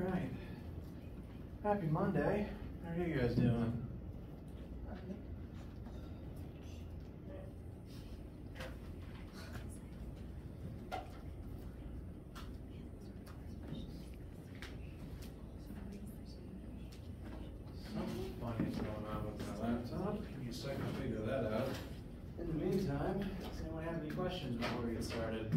right. Happy Monday. How are you guys doing? Something funny is going on with my laptop. Give me a second to figure that out. In the meantime, does anyone have any questions before we get started?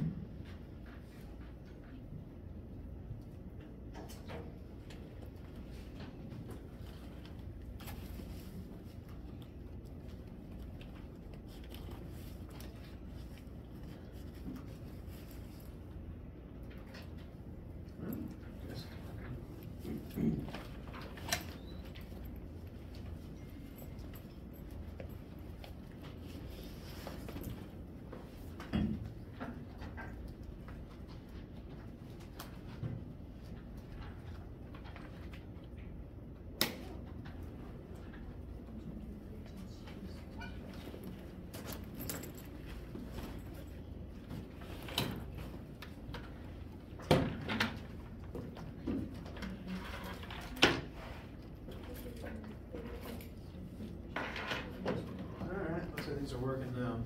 Things are working now.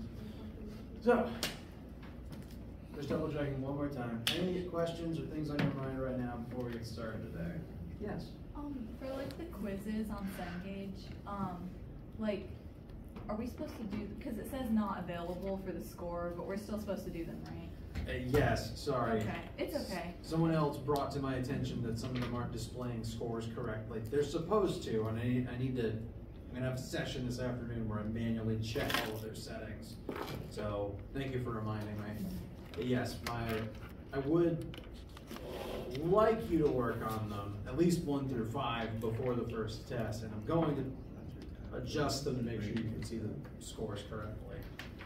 So, just double checking one more time. Any questions or things on your mind right now before we get started today? Yes. For like the quizzes on Cengage, like, are we supposed to do? Because it says not available for the score, but we're still supposed to do them, right? Yes. Sorry. Okay. It's okay. Someone else brought to my attention that some of them aren't displaying scores correctly. They're supposed to, and I need to. I'm gonna have a session this afternoon where I manually check all of their settings. So thank you for reminding me. But yes, I would like you to work on them, at least 1 through 5 before the first test, and I'm going to adjust them to make sure you can see the scores correctly.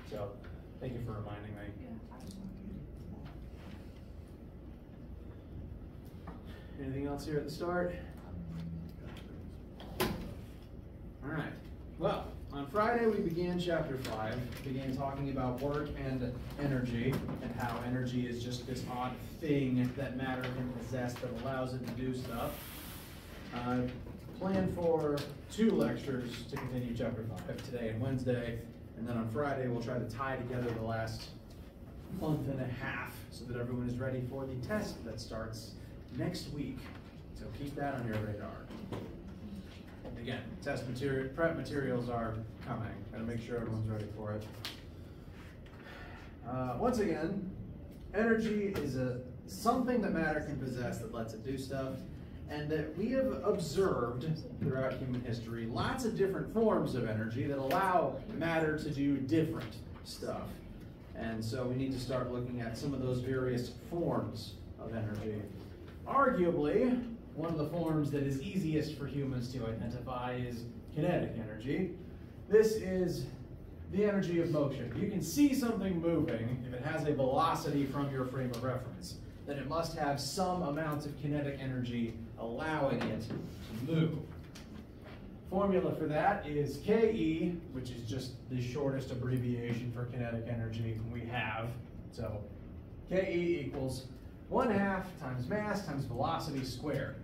So thank you for reminding me. Anything else here at the start? All right. Well, on Friday we began chapter 5, began talking about work and energy, and how energy is just this odd thing that matter can possess that allows it to do stuff. I plan for 2 lectures to continue chapter 5, today and Wednesday, and then on Friday we'll try to tie together the last month and a half so that everyone is ready for the test that starts next week. So keep that on your radar. Again, test material, prep materials are coming. Gotta make sure everyone's ready for it. Once again, energy is something that matter can possess that lets it do stuff, and that we have observed throughout human history lots of different forms of energy that allow matter to do different stuff. And so we need to start looking at some of those various forms of energy. Arguably, one of the forms that is easiest for humans to identify is kinetic energy. This is the energy of motion. You can see something moving if it has a velocity from your frame of reference. Then it must have some amount of kinetic energy allowing it to move. Formula for that is Ke, which is just the shortest abbreviation for kinetic energy we have. So Ke equals 1/2 times mass times velocity squared.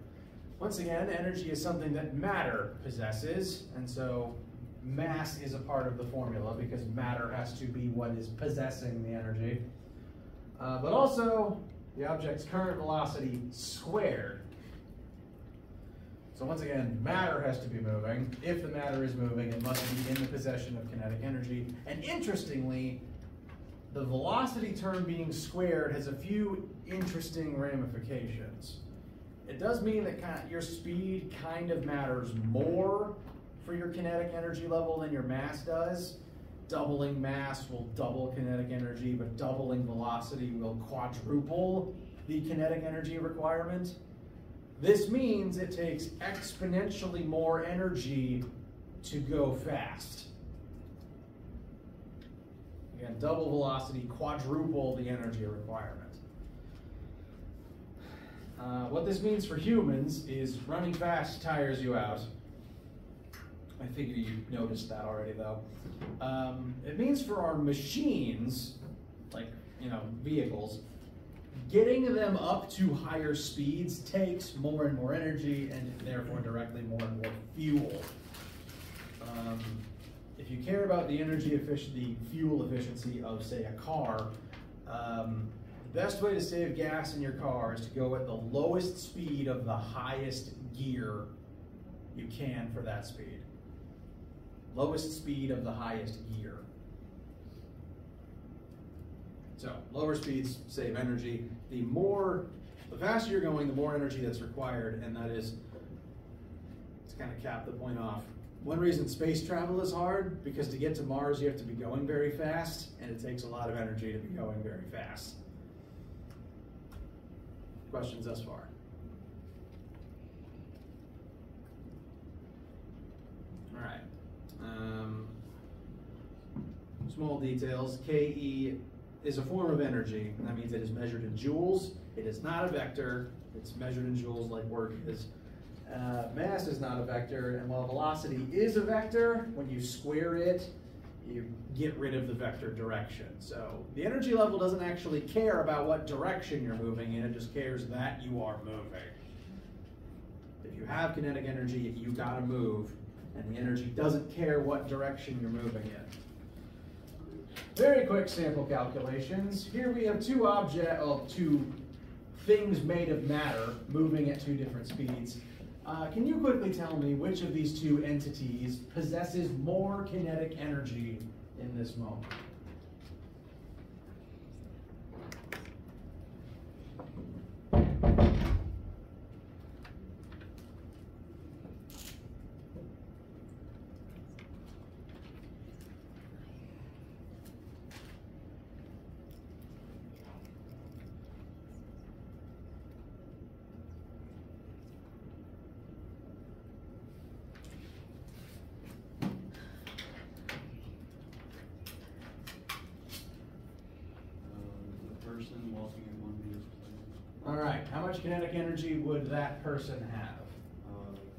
Once again, energy is something that matter possesses, and so mass is a part of the formula because matter has to be what is possessing the energy. But also, the object's current velocity squared. So once again, matter has to be moving. If the matter is moving, it must be in the possession of kinetic energy. And interestingly, the velocity term being squared has a few interesting ramifications. It does mean that your speed kind of matters more for your kinetic energy level than your mass does. Doubling mass will double kinetic energy, but doubling velocity will quadruple the kinetic energy requirement. This means it takes exponentially more energy to go fast. Again, double velocity, quadruple the energy requirement. What this means for humans is running fast tires you out. I figure you noticed that already though. It means for our machines, like, vehicles, getting them up to higher speeds takes more and more energy and therefore directly more and more fuel. If you care about the the fuel efficiency of, say, a car, the best way to save gas in your car is to go at the lowest speed of the highest gear you can for that speed. Lowest speed of the highest gear. So lower speeds save energy. The faster you're going, the more energy that's required, and that is, to kind of cap the point off, one reason space travel is hard, because to get to Mars you have to be going very fast, and it takes a lot of energy to be going very fast. Questions thus far? All right. Small details. Ke is a form of energy. That means it is measured in joules. It is not a vector. It's measured in joules like work is. Mass is not a vector, and while velocity is a vector, when you square it, you get rid of the vector direction. So the energy level doesn't actually care about what direction you're moving in, it just cares that you are moving. If you have kinetic energy, you gotta move, and the energy doesn't care what direction you're moving in. Very quick sample calculations. Here we have two things made of matter moving at two different speeds. Can you quickly tell me which of these two entities possesses more kinetic energy in this moment? Walking in one meter's place. All right, how much kinetic energy would that person have?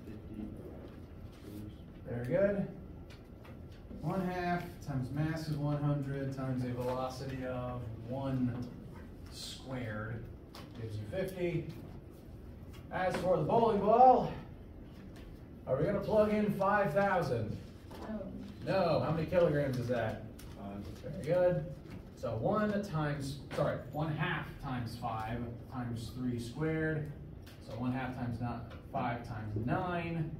50 joules. Very good. 1/2 times mass is 100 times a velocity of 1 squared gives you 50. As for the bowling ball, are we going to plug in 5,000? No. How many kilograms is that? 5. Very good. So 1/2 times 5 times 3 squared. So 1/2 times 5 times 9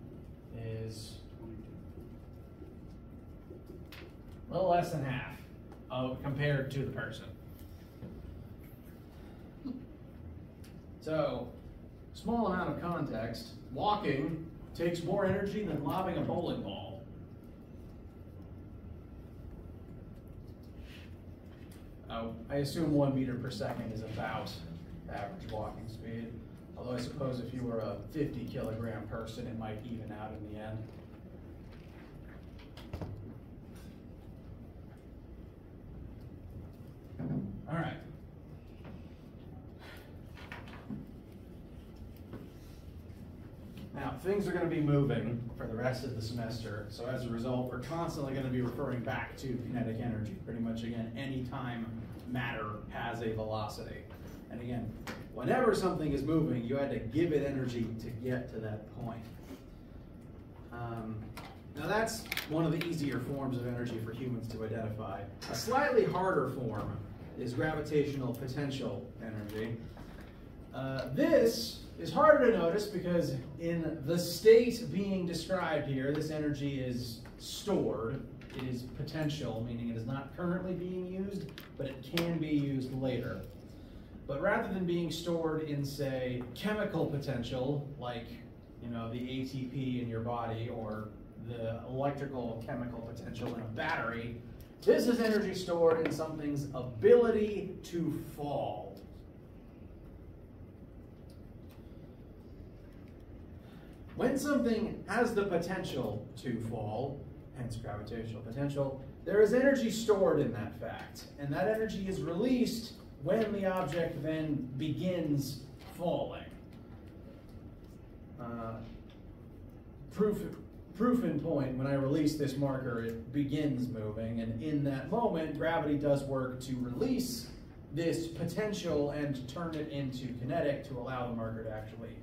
is a little less than half compared to the person. So, small amount of context. Walking takes more energy than lobbing a bowling ball. I assume 1 meter per second is about average walking speed. Although I suppose if you were a 50 kilogram person, it might even out in the end. All right. Now, things are going to be moving for the rest of the semester, so as a result, we're constantly going to be referring back to kinetic energy, pretty much again, anytime matter has a velocity. And again, whenever something is moving, you had to give it energy to get to that point. Now that's one of the easier forms of energy for humans to identify. A slightly harder form is gravitational potential energy. This is harder to notice because in the state being described here, this energy is stored. It is potential, meaning it is not currently being used, but it can be used later. But rather than being stored in, say, chemical potential, like the ATP in your body or the electrical chemical potential in a battery, this is energy stored in something's ability to fall. When something has the potential to fall, hence gravitational potential, there is energy stored in that fact, and that energy is released when the object then begins falling. Proof in point, when I release this marker, it begins moving, and in that moment, gravity does work to release this potential and turn it into kinetic to allow the marker to actually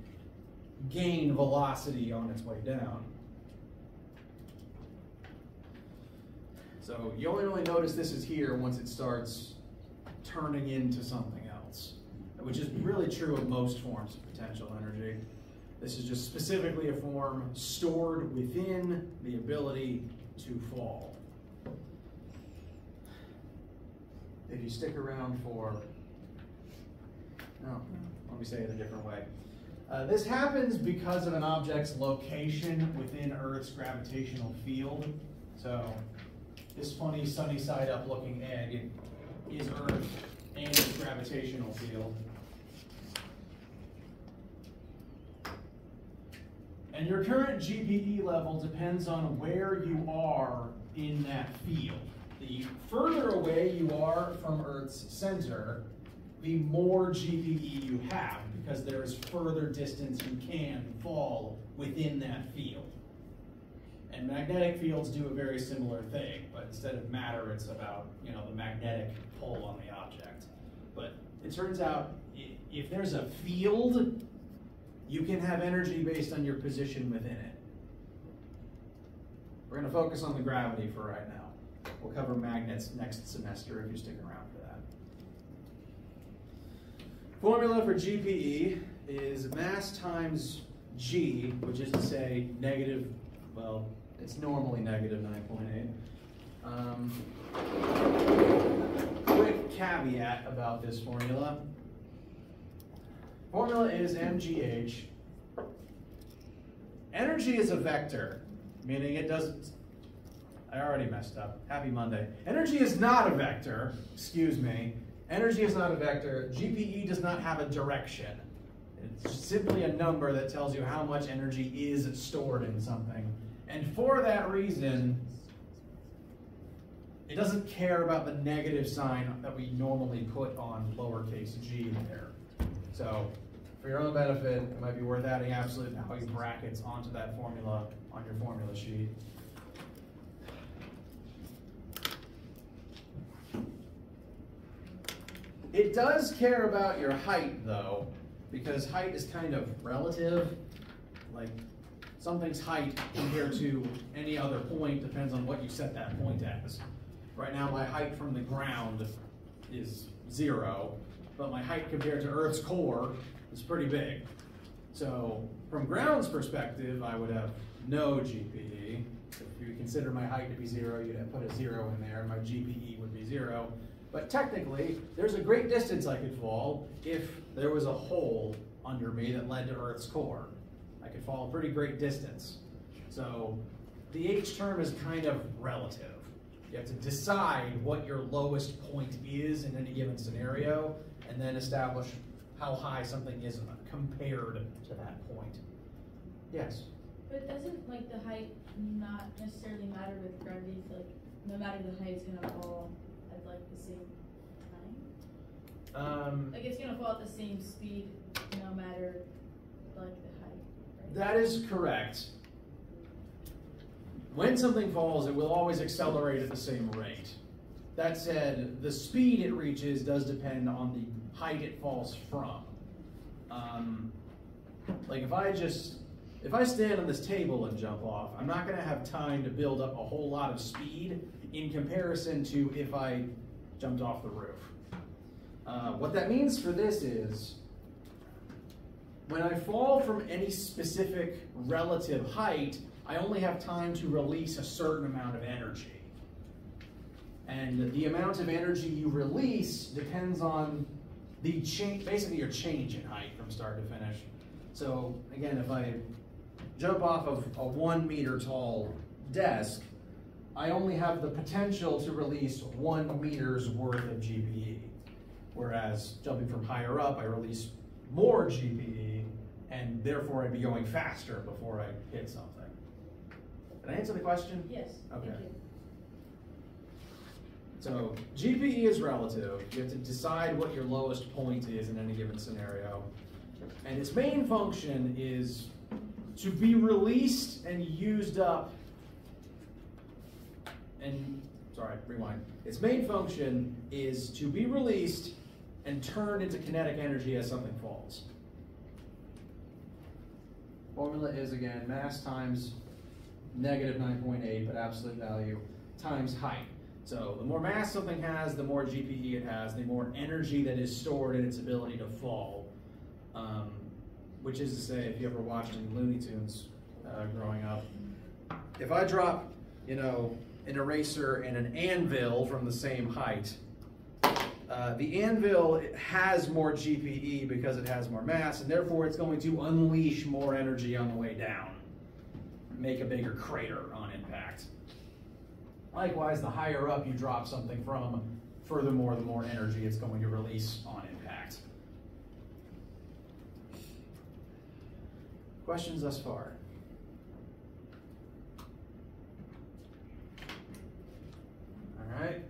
gain velocity on its way down. So you only really notice this is here once it starts turning into something else, which is really true of most forms of potential energy. This is just specifically a form stored within the ability to fall. If you stick around for, no, let me say it a different way. This happens because of an object's location within Earth's gravitational field. So this funny sunny side up looking egg is Earth and its gravitational field. And your current GPE level depends on where you are in that field. The further away you are from Earth's center, the more GPE you have, because there is further distance you can fall within that field. And magnetic fields do a very similar thing, but instead of matter, it's about, you know, the magnetic pull on the object. But it turns out, if there's a field, you can have energy based on your position within it. We're going to focus on the gravity for right now. We'll cover magnets next semester if you stick around for that. Formula for GPE is mass times G, which is to say negative, well, it's normally negative 9.8. Quick caveat about this formula. Formula is mgh. Energy is a vector, meaning it doesn't, I already messed up. Happy Monday. Energy is not a vector, excuse me. Energy is not a vector. GPE does not have a direction. It's simply a number that tells you how much energy is stored in something. And for that reason, it doesn't care about the negative sign that we normally put on lowercase g there. So for your own benefit, it might be worth adding absolute value brackets onto that formula on your formula sheet. It does care about your height, though, because height is kind of relative. Like, something's height compared to any other point depends on what you set that point as. Right now, my height from the ground is 0, but my height compared to Earth's core is pretty big. So, from ground's perspective, I would have no GPE. If you consider my height to be 0, you'd have put a 0 in there, and my GPE would be 0. But technically, there's a great distance I could fall if there was a hole under me that led to Earth's core. I could fall a pretty great distance. So the H term is kind of relative. You have to decide what your lowest point is in any given scenario, and then establish how high something is compared to that point. Yes? But doesn't like the height not necessarily matter with gravity? Like no matter the height, it's gonna fall at like the same time. Like it's gonna fall at the same speed, no matter like the height. Right? That is correct. When something falls, it will always accelerate at the same rate. That said, the speed it reaches does depend on the height it falls from. Like if I stand on this table and jump off, I'm not going to have time to build up a whole lot of speed in comparison to if I jumped off the roof. What that means for this is, when I fall from any specific relative height, I only have time to release a certain amount of energy. And the amount of energy you release depends on the change, basically your change in height from start to finish. So again, if I jump off of a 1 meter tall desk, I only have the potential to release 1 meter's worth of GPE. Whereas jumping from higher up, I release more GPE, and therefore I'd be going faster before I hit something. Did I answer the question? Yes. Okay. Thank you. So GPE is relative. You have to decide what your lowest point is in any given scenario. And its main function is to be released and used up. And, sorry, rewind. Its main function is to be released and turned into kinetic energy as something falls. Formula is, again, mass times negative 9.8, but absolute value, times height. So the more mass something has, the more GPE it has, the more energy that is stored in its ability to fall. Which is to say, if you ever watched any Looney Tunes growing up, if I drop, you know, an eraser and an anvil from the same height, the anvil has more GPE because it has more mass, and therefore it's going to unleash more energy on the way down, make a bigger crater on impact. Likewise, the higher up you drop something from, furthermore, the more energy it's going to release on impact. Questions thus far? All right.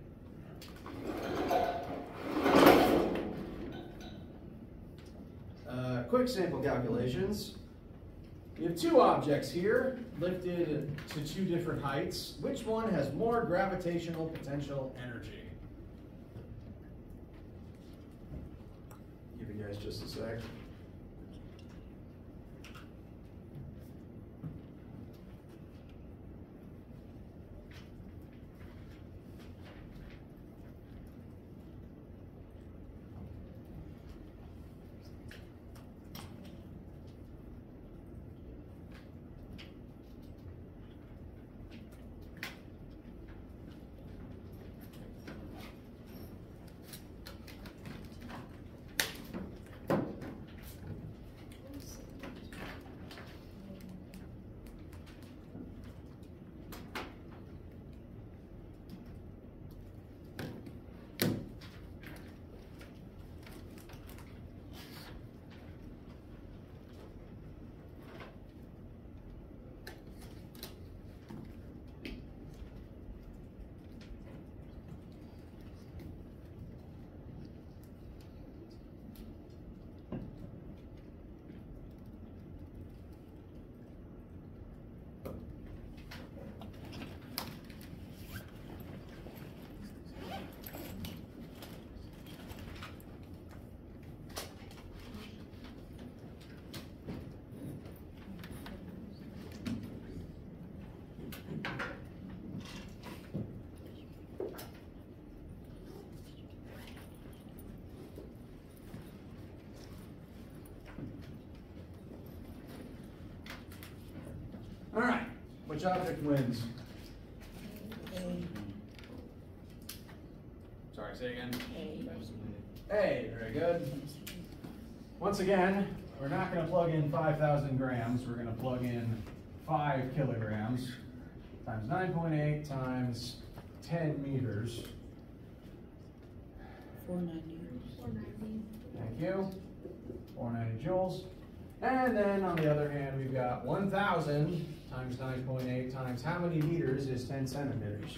Quick sample calculations. We have two objects here, lifted to two different heights. Which one has more gravitational potential energy? Give you guys just a sec. All right, which object wins? Sorry, say again. A, very good. Once again, we're not going to plug in 5,000 grams. We're going to plug in 5 kilograms times 9.8 times 10 meters. 490. Thank you. 490 joules. And then on the other hand, we've got 1,000 times 9.8 times how many meters is 10 centimeters?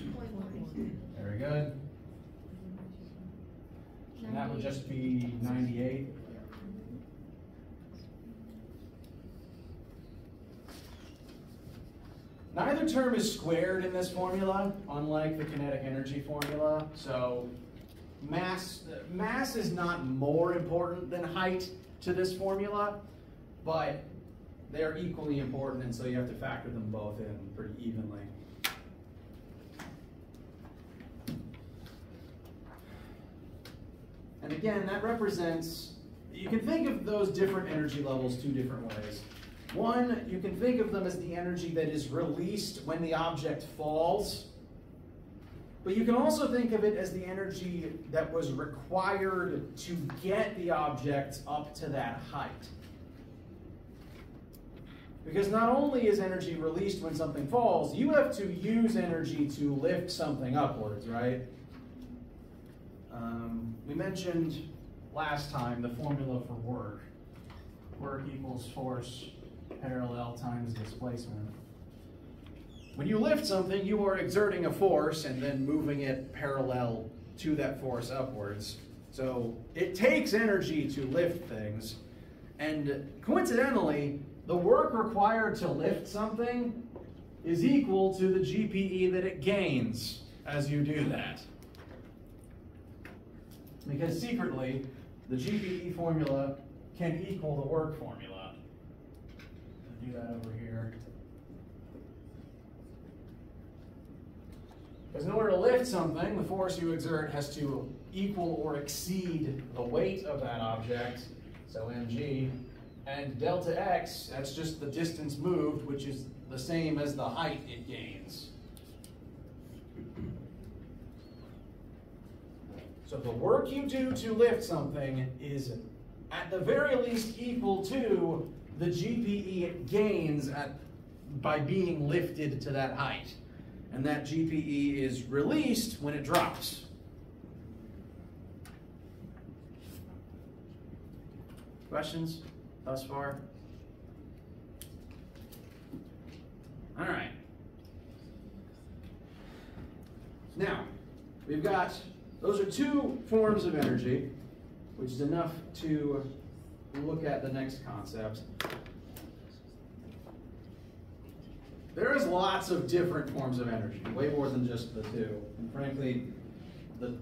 Very good. And that would just be 98. Neither term is squared in this formula, unlike the kinetic energy formula. So mass is not more important than height to this formula, but they're equally important, and so you have to factor them both in pretty evenly. And again, that represents, you can think of those different energy levels two different ways. One, you can think of them as the energy that is released when the object falls, but you can also think of it as the energy that was required to get the object up to that height. Because not only is energy released when something falls, you have to use energy to lift something upwards, right? We mentioned last time the formula for work. Work equals force parallel times displacement. When you lift something, you are exerting a force and then moving it parallel to that force upwards. So it takes energy to lift things. And coincidentally, the work required to lift something is equal to the GPE that it gains as you do that. Because secretly, the GPE formula can equal the work formula. I'll do that over here. Because in order to lift something, the force you exert has to equal or exceed the weight of that object, so mg, and delta x, that's just the distance moved, which is the same as the height it gains. So the work you do to lift something is at the very least equal to the GPE it gains by being lifted to that height. And that GPE is released when it drops. Questions thus far? All right. Now, we've got, those are two forms of energy, which is enough to look at the next concept. There is lots of different forms of energy, way more than just the two. And frankly, the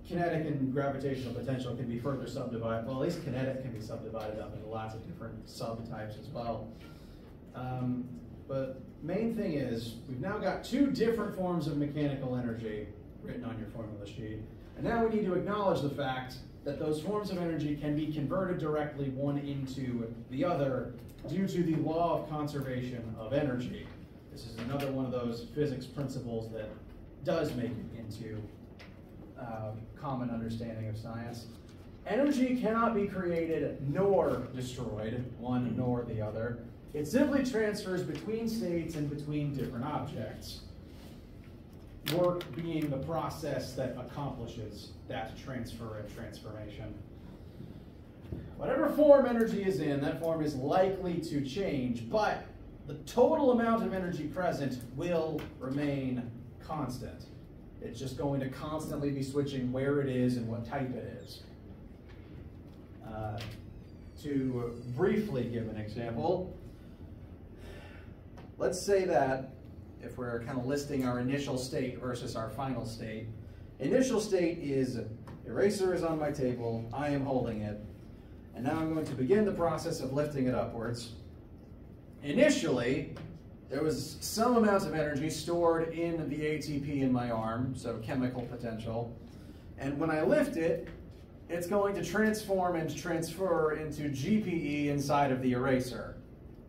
kinetic and gravitational potential can be further subdivided. Well, at least kinetic can be subdivided up into lots of different subtypes as well. But main thing is, we've now got two different forms of mechanical energy written on your formula sheet. And now we need to acknowledge the fact that those forms of energy can be converted directly one into the other due to the law of conservation of energy. This is another one of those physics principles that does make it into common understanding of science. Energy cannot be created nor destroyed, one nor the other. It simply transfers between states and between different objects. Work being the process that accomplishes that transfer and transformation. Whatever form energy is in, that form is likely to change, but the total amount of energy present will remain constant. It's just going to constantly be switching where it is and what type it is. To briefly give an example, let's say that if we're kind of listing our initial state versus our final state, initial state is eraser is on my table, I am holding it, and now I'm going to begin the process of lifting it upwards. Initially, there was some amount of energy stored in the ATP in my arm, so chemical potential. And when I lift it, it's going to transform and transfer into GPE inside of the eraser.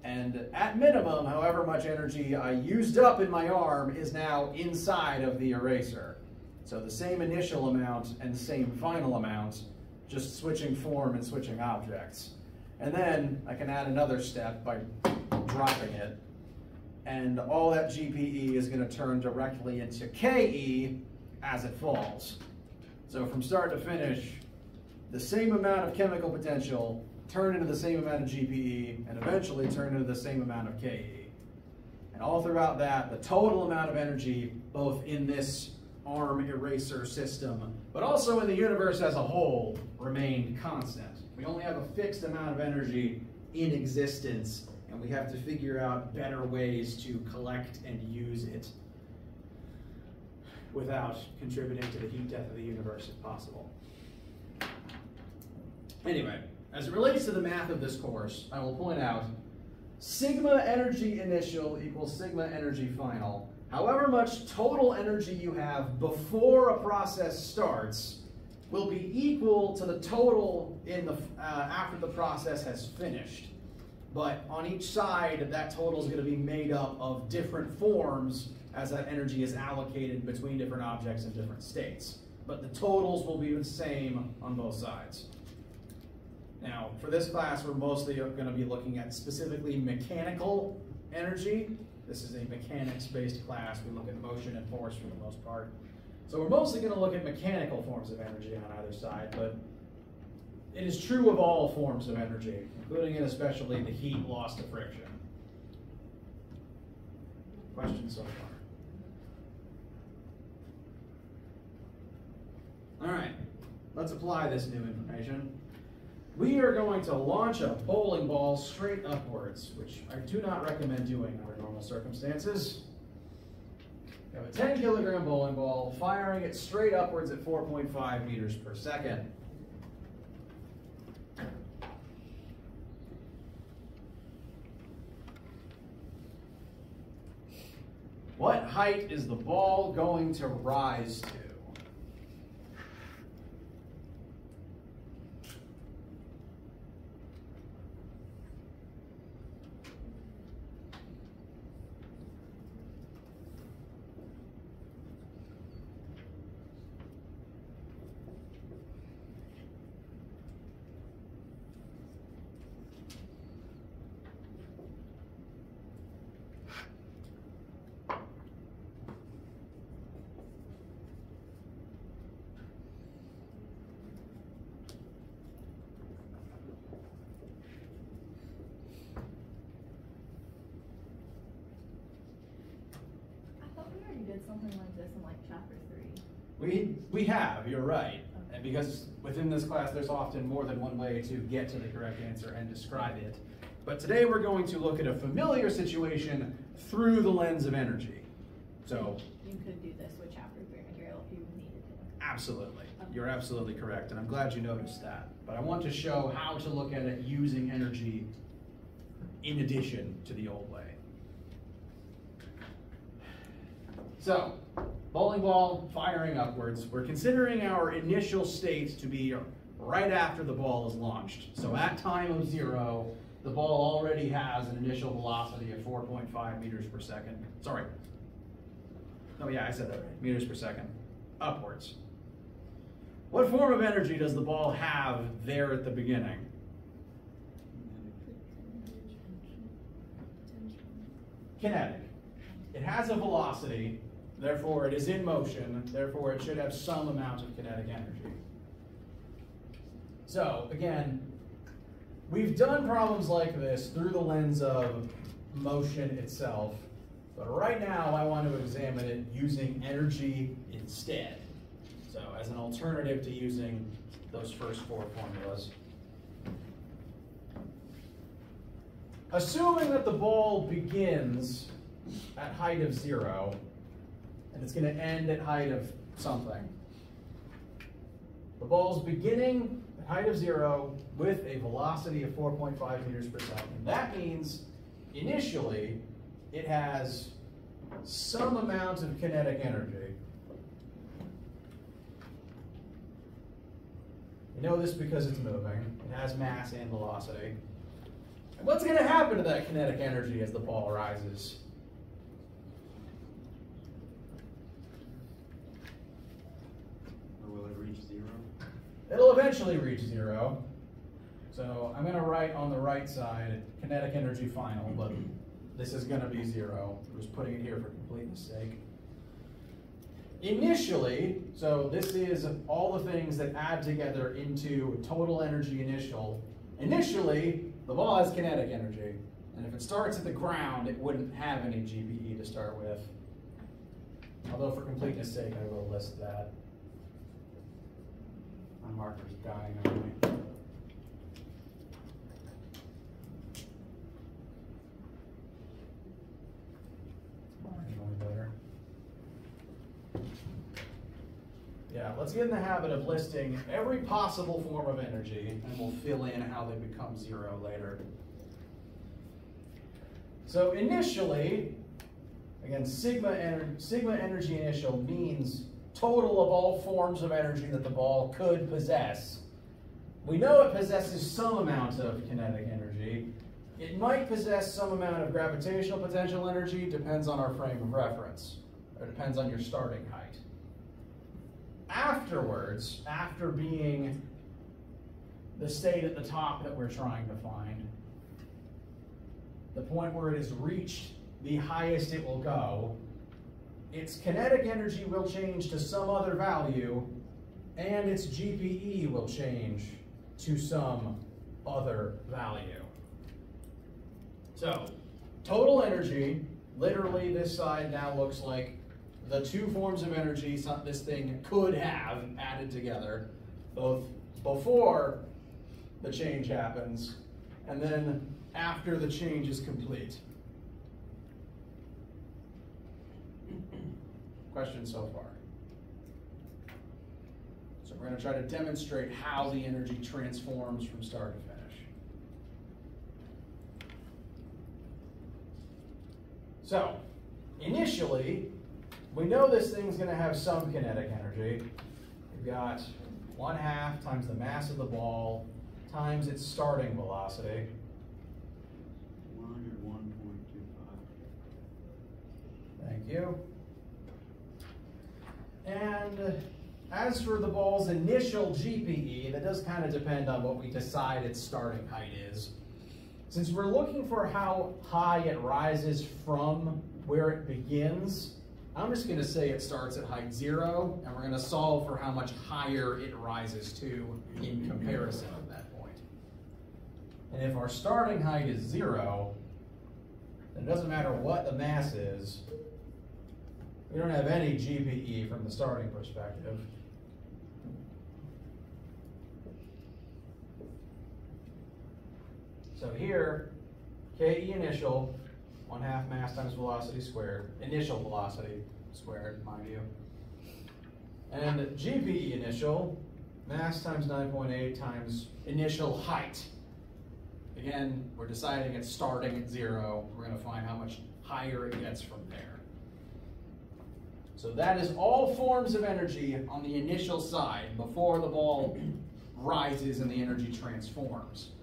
And at minimum, however much energy I used up in my arm is now inside of the eraser. So the same initial amount and the same final amount, just switching form and switching objects. And then I can add another step by dropping it. And all that GPE is going to turn directly into KE as it falls. So from start to finish, the same amount of chemical potential turn into the same amount of GPE and eventually turn into the same amount of KE. And all throughout that, the total amount of energy, both in this arm eraser system, but also in the universe as a whole, remained constant. We only have a fixed amount of energy in existence, and we have to figure out better ways to collect and use it without contributing to the heat death of the universe if possible. Anyway, as it relates to the math of this course, I will point out sigma energy initial equals sigma energy final. However much total energy you have before a process starts will be equal to the total in the after the process has finished. But on each side, that total is going to be made up of different forms as that energy is allocated between different objects in different states. But the totals will be the same on both sides. Now, for this class, we're mostly going to be looking at specifically mechanical energy. This is a mechanics-based class. We look at motion and force for the most part. So we're mostly going to look at mechanical forms of energy on either side, but it is true of all forms of energy, including and especially the heat lost to friction. Questions so far? All right, let's apply this new information. We are going to launch a bowling ball straight upwards, which I do not recommend doing under normal circumstances. We have a 10 kilogram bowling ball, firing it straight upwards at 4.5 meters per second. What height is the ball going to rise to? Did something like this in like chapter 3. We have, you're right. And because within this class there's often more than one way to get to the correct answer and describe it. But today we're going to look at a familiar situation through the lens of energy. So you could do this with chapter 3 material if you needed to. Absolutely. You're absolutely correct, and I'm glad you noticed that. But I want to show how to look at it using energy in addition to the old way. So, bowling ball firing upwards. We're considering our initial state to be right after the ball is launched. So at time of 0, the ball already has an initial velocity of 4.5 meters per second. Sorry. Oh yeah, I said that right. Meters per second. Upwards. What form of energy does the ball have there at the beginning? Kinetic. It has a velocity. Therefore, it is in motion. Therefore, it should have some amount of kinetic energy. So, again, we've done problems like this through the lens of motion itself. But right now, I want to examine it using energy instead. So, as an alternative to using those first 4 formulas. Assuming that the ball begins at height of 0, and it's going to end at height of something. The ball's beginning at height of 0 with a velocity of 4.5 meters per second. That means initially it has some amount of kinetic energy. We know this because it's moving. It has mass and velocity. And what's going to happen to that kinetic energy as the ball rises? Or will it reach 0? It'll eventually reach 0. So I'm going to write on the right side kinetic energy final, but this is going to be 0. I'm just putting it here for completeness sake. Initially, so this is all the things that add together into total energy initial. Initially, the ball has kinetic energy. And if it starts at the ground, it wouldn't have any GPE to start with. Although for completeness sake, I will list that. My marker's dying on me. Better. Yeah, let's get in the habit of listing every possible form of energy, and we'll fill in how they become 0 later. So initially, again, sigma energy initial means total of all forms of energy that the ball could possess. We know it possesses some amount of kinetic energy. It might possess some amount of gravitational potential energy, depends on our frame of reference, or depends on your starting height. Afterwards, after being the state at the top that we're trying to find, the point where it has reached the highest it will go, its kinetic energy will change to some other value, and its GPE will change to some other value. So, total energy, literally this side now looks like the 2 forms of energy this thing could have added together, both before the change happens and then after the change is complete. Questions so far? So we're going to try to demonstrate how the energy transforms from start to finish. So, initially, we know this thing's going to have some kinetic energy. We've got 1/2 times the mass of the ball times its starting velocity. 101.25. Thank you. And as for the ball's initial GPE, that does kind of depend on what we decide its starting height is. Since we're looking for how high it rises from where it begins, I'm just going to say it starts at height 0, and we're going to solve for how much higher it rises to in comparison at that point. And if our starting height is 0, then it doesn't matter what the mass is, we don't have any GPE from the starting perspective. So here, KE initial, 1/2 mass times velocity squared, initial velocity squared, mind you. And GPE initial, mass times 9.8 times initial height. Again, we're deciding it's starting at 0. We're going to find how much higher it gets from there. So that is all forms of energy on the initial side before the ball rises and the energy transforms.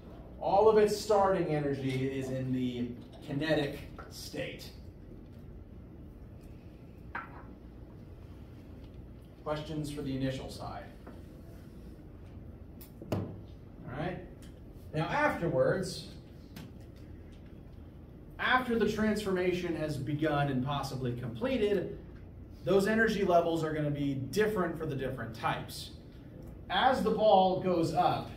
All of its starting energy is in the kinetic state. Questions for the initial side? All right. Now afterwards, after the transformation has begun and possibly completed, those energy levels are going to be different for the different types. As the ball goes up,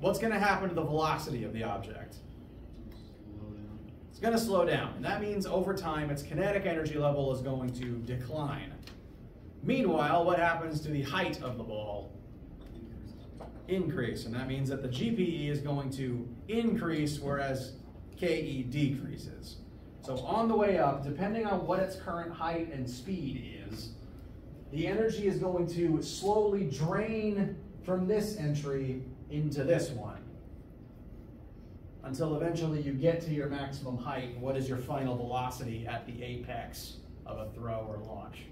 what's going to happen to the velocity of the object? Slow down. It's going to slow down, and that means over time its kinetic energy level is going to decline. Meanwhile, what happens to the height of the ball? Increase, and that means that the GPE is going to increase, whereas KE decreases. So on the way up, depending on what its current height and speed is, the energy is going to slowly drain from this entry into this one, until eventually you get to your maximum height. And what is your final velocity at the apex of a throw or launch?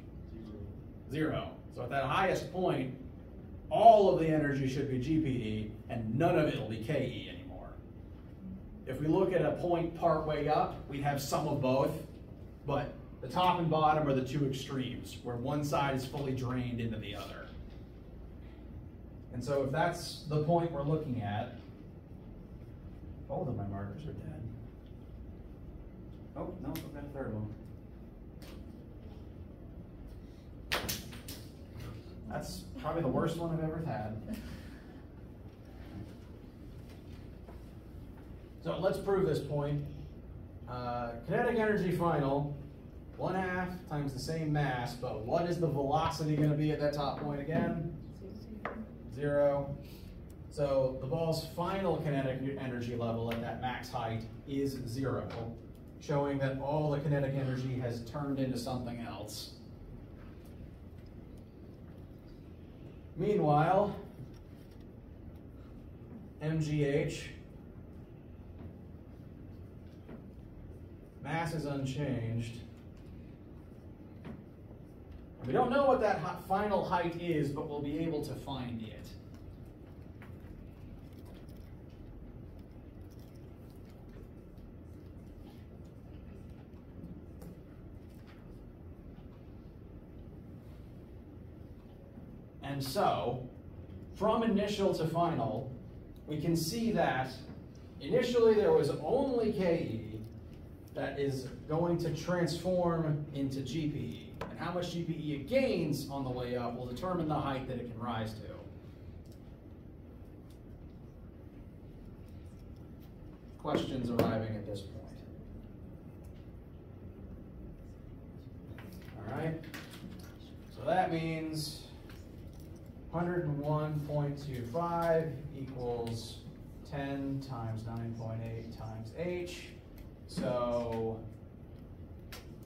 0. So at that highest point, all of the energy should be GPE, and none of it will be KE anymore. If we look at a point part way up, we'd have some of both, but the top and bottom are the two extremes, where one side is fully drained into the other. And so if that's the point we're looking at, both of my markers are dead. Oh, no, I've got a third one. That's probably the worst one I've ever had. So let's prove this point. Kinetic energy final, 1/2 times the same mass, but what is the velocity going to be at that top point again? 0. So the ball's final kinetic energy level at that max height is 0, showing that all the kinetic energy has turned into something else. Meanwhile, MGH, mass is unchanged. We don't know what that final height is, but we'll be able to find it. And so, from initial to final, we can see that initially there was only KE that is going to transform into GPE. And how much GPE it gains on the way up will determine the height that it can rise to. Questions arriving at this point? All right. So that means 101.25 equals 10 times 9.8 times h. So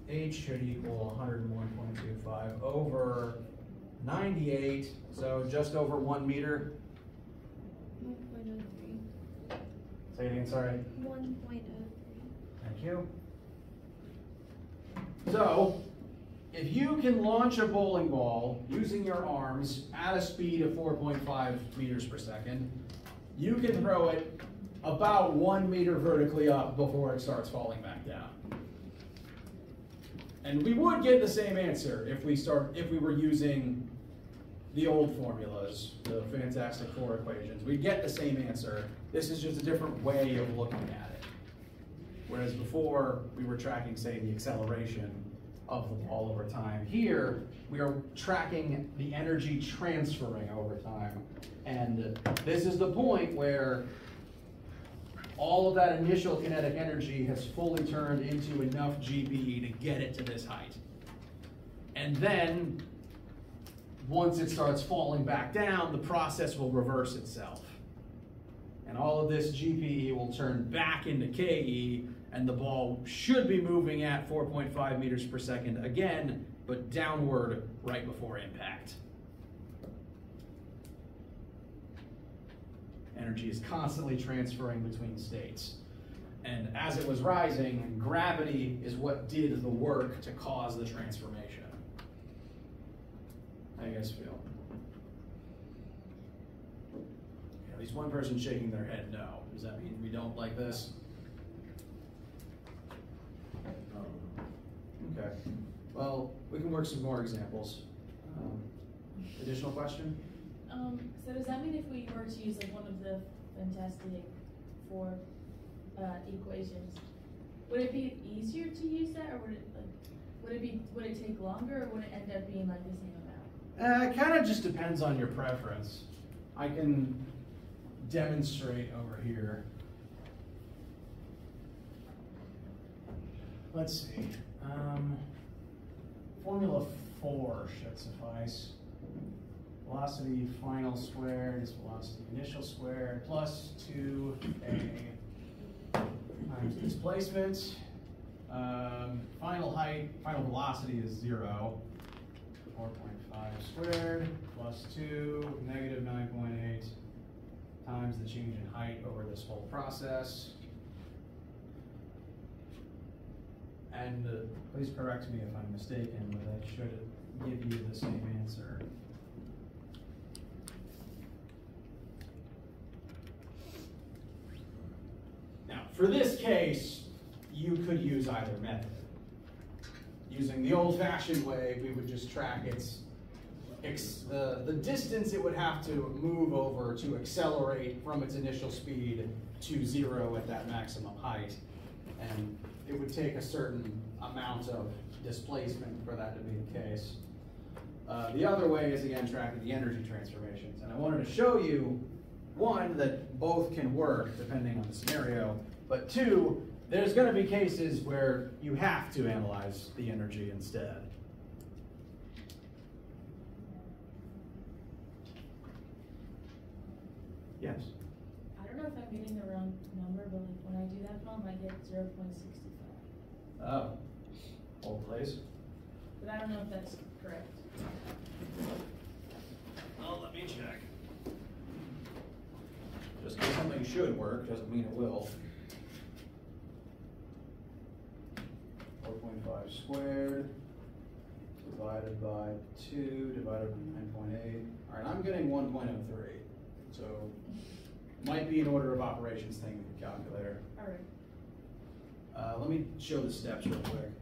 h should equal 101.25 over 98, so just over 1 meter. 1.03. Say it again, sorry. 1.03. Thank you. So, if you can launch a bowling ball using your arms at a speed of 4.5 meters per second, you can throw it about 1 meter vertically up before it starts falling back down. And we would get the same answer if we were using the old formulas, the Fantastic Four equations. We'd get the same answer. This is just a different way of looking at it. Whereas before, we were tracking, say, the acceleration of the ball over time. Here, we are tracking the energy transferring over time. And this is the point where all of that initial kinetic energy has fully turned into enough GPE to get it to this height. And then, once it starts falling back down, the process will reverse itself. And all of this GPE will turn back into KE, and the ball should be moving at 4.5 meters per second again, but downward right before impact. Energy is constantly transferring between states. And as it was rising, gravity is what did the work to cause the transformation. How do you guys feel? At least one person shaking their head no. Does that mean we don't like this? Okay. Well, we can work some more examples. Additional question? So does that mean if we were to use like one of the Fantastic Four equations, would it be easier to use that, or would it take longer, or would it end up being like the same amount? It kind of just depends on your preference. I can demonstrate over here. Let's see. Formula 4 should suffice. Velocity final squared is velocity initial squared plus 2a times displacement. Final height, final velocity is 0. 4.5 squared plus 2, negative 9.8 times the change in height over this whole process. And please correct me if I'm mistaken, but that should give you the same answer. Now, for this case, you could use either method. Using the old-fashioned way, we would just track the distance it would have to move over to accelerate from its initial speed to 0 at that maximum height. And it would take a certain amount of displacement for that to be the case. The other way is, again, tracking the energy transformations. And I wanted to show you, one, that both can work depending on the scenario, but two, there's going to be cases where you have to analyze the energy instead. Yes? I don't know if I'm getting the wrong number, but like when I do that problem, I get 0.65. Oh. Hold please. But I don't know if that's correct. Well, let me check. Just because something should work doesn't mean it will. 4.5 squared divided by 2 divided by 9.8. All right, I'm getting 1.03. So might be an order of operations thing with the calculator. All right. Let me show the steps real quick.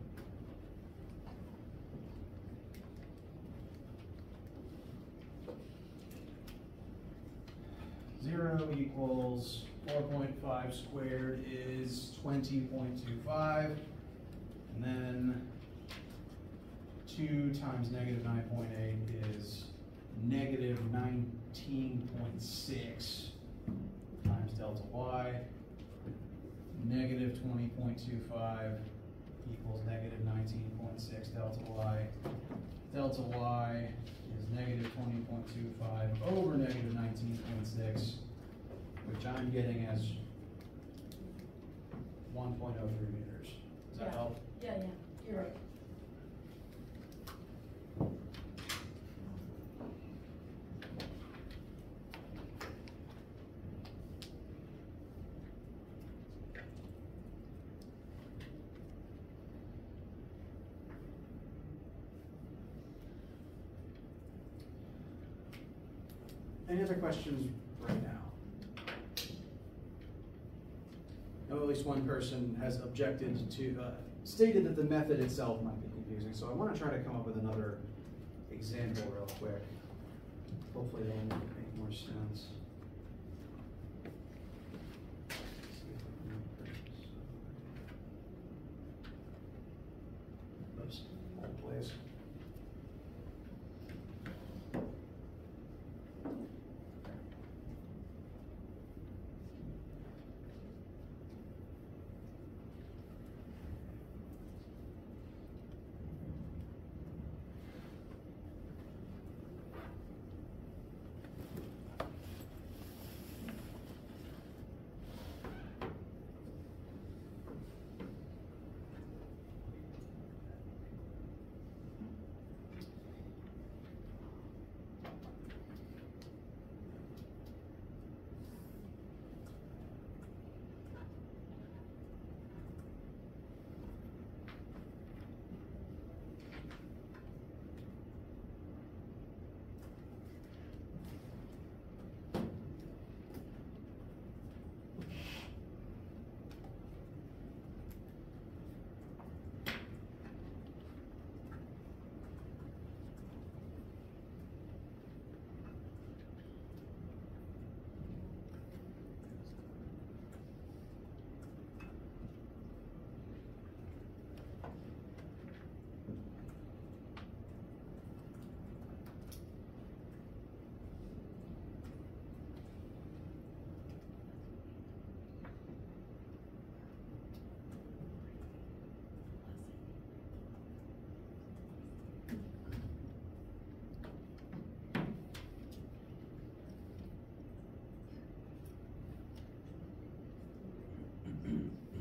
Zero equals 4.5 squared is 20.25, and then 2 times negative 9.8 is negative 19.6 times delta y. Negative 20.25 equals negative 19.6 delta y. Delta y is negative 20.25 over negative 19.6, which I'm getting as 1.03 meters. Does that help? Yeah, you're right. Any other questions right now? No, at least one person has objected to, stated that the method itself might be confusing. So I want to try to come up with another example real quick. Hopefully that'll make more sense. Oops, hold please.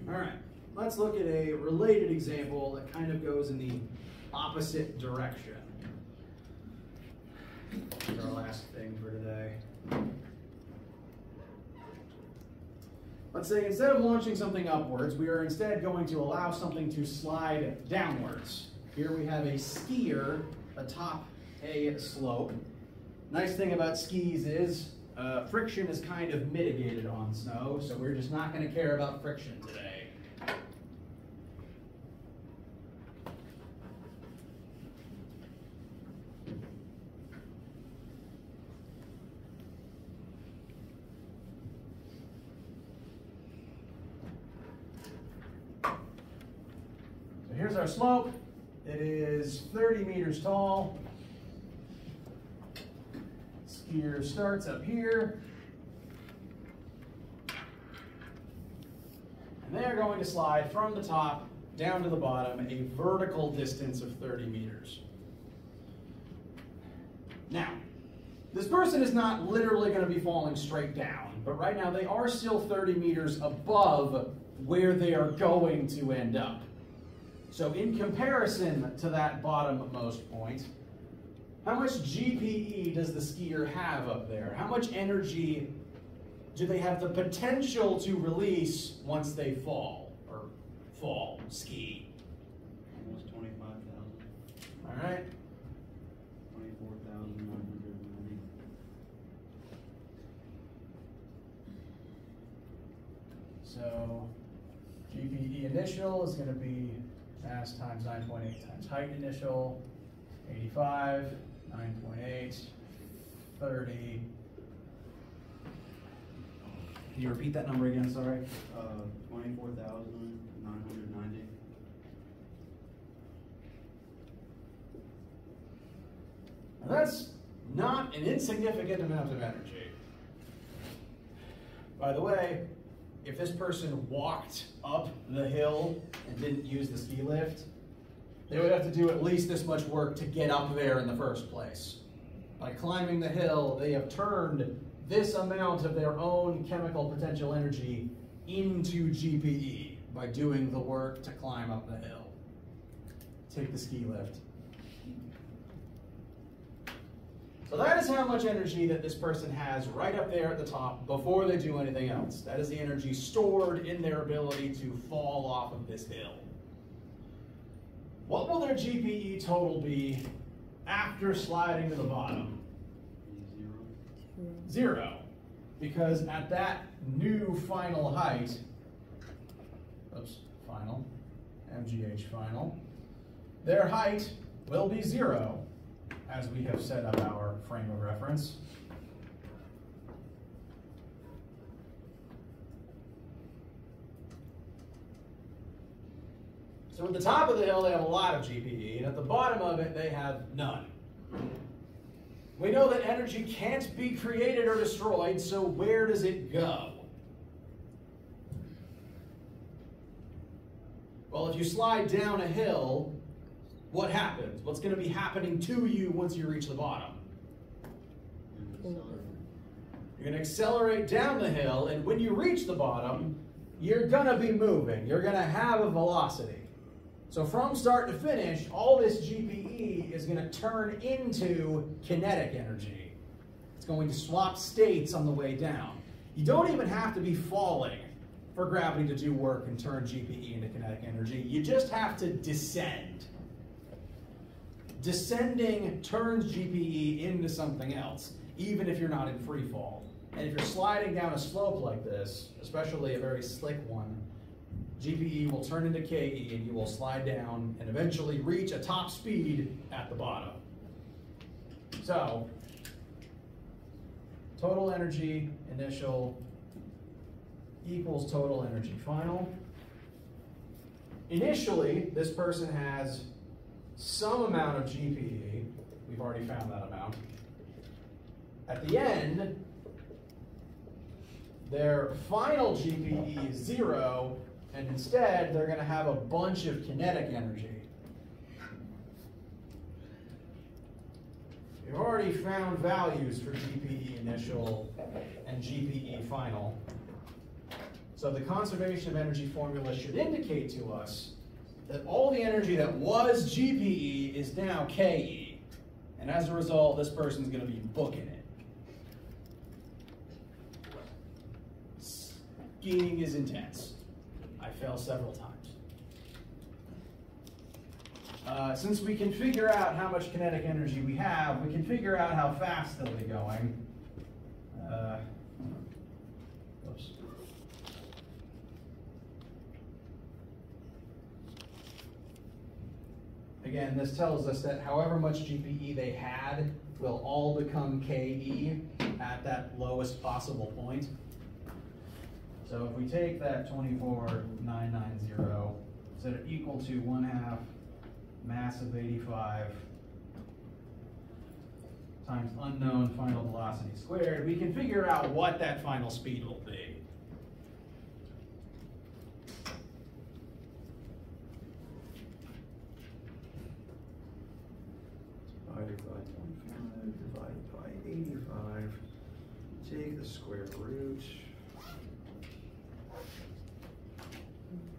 All right, let's look at a related example that kind of goes in the opposite direction. That's our last thing for today. Let's say instead of launching something upwards, we are instead going to allow something to slide downwards. Here we have a skier atop a slope. Nice thing about skis is friction is kind of mitigated on snow, so we're just not going to care about friction today. So here's our slope. It is 30 meters tall. Skier starts up here. And they're going to slide from the top down to the bottom a vertical distance of 30 meters. Now, this person is not literally going to be falling straight down, but right now they are still 30 meters above where they are going to end up. So in comparison to that bottommost point, how much GPE does the skier have up there? How much energy do they have the potential to release once they fall, or ski? Almost 25,000. All right. 24,990. So GPE initial is going to be mass times 9.8 times height initial, 85, 9.8, 30. Can you repeat that number again, sorry? 24,990. Now that's not an insignificant amount of energy. By the way, if this person walked up the hill and didn't use the ski lift, they would have to do at least this much work to get up there in the first place. By climbing the hill, they have turned this amount of their own chemical potential energy into GPE by doing the work to climb up the hill. Take the ski lift. So that is how much energy that this person has right up there at the top before they do anything else. That is the energy stored in their ability to fall off of this hill. What will their GPE total be after sliding to the bottom? 0. Because at that new final height, final, MGH final, their height will be 0, as we have set up our frame of reference. So at the top of the hill, they have a lot of GPE, and at the bottom of it, they have none. We know that energy can't be created or destroyed, so where does it go? Well, if you slide down a hill, what happens? What's going to be happening to you once you reach the bottom? You're going to accelerate down the hill, and when you reach the bottom, you're going to be moving. You're going to have a velocity. So from start to finish, all this GPE is going to turn into kinetic energy. It's going to swap states on the way down. You don't even have to be falling for gravity to do work and turn GPE into kinetic energy. You just have to descend. Descending turns GPE into something else, even if you're not in free fall. And if you're sliding down a slope like this, especially a very slick one, GPE will turn into KE and you will slide down and eventually reach a top speed at the bottom. So, total energy initial equals total energy final. Initially, this person has some amount of GPE. We've already found that amount. At the end, their final GPE is 0, and instead they're going to have a bunch of kinetic energy. We've already found values for GPE initial and GPE final. So the conservation of energy formula should indicate to us that all the energy that was GPE is now KE. And as a result, this person's going to be booking it. Skiing is intense. I fell several times. Since we can figure out how much kinetic energy we have, we can figure out how fast they'll be going. Oops. Again, this tells us that however much GPE they had will all become KE at that lowest possible point. So if we take that 24,990, set it equal to 1/2 mass of 85 times unknown final velocity squared, we can figure out what that final speed will be. Divided by 0.5, divided by 85, take the square root.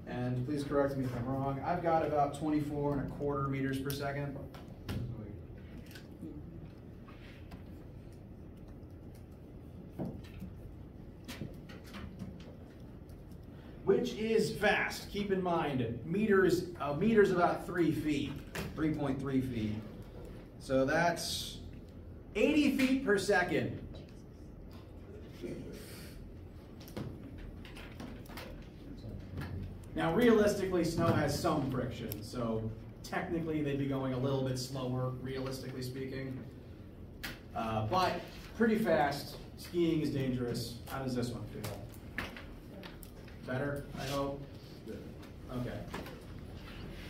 And please correct me if I'm wrong, I've got about 24¼ meters per second. Which is fast. Keep in mind, meters about 3 feet, 3.3 feet. So that's 80 feet per second. Now, realistically, snow has some friction, so technically they'd be going a little bit slower, realistically speaking. But pretty fast. Skiing is dangerous. How does this one feel? Better, I hope? Good. Okay.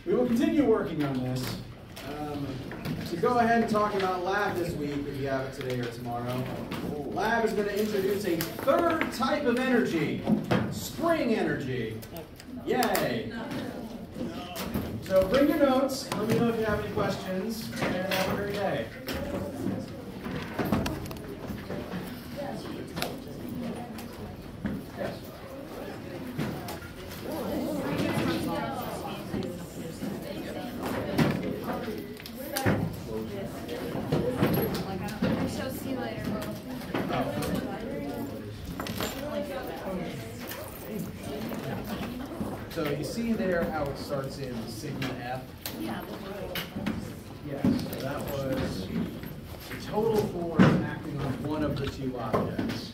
We will continue working on this. So go ahead and talk about lab this week if you have it today or tomorrow. Lab is going to introduce a third type of energy, spring energy. Yay! So bring your notes. Let me know if you have any questions, and have a great day. Yes. So you see there how it starts in sigma F? Yeah. Yes, so that was the total force acting on one of the two objects.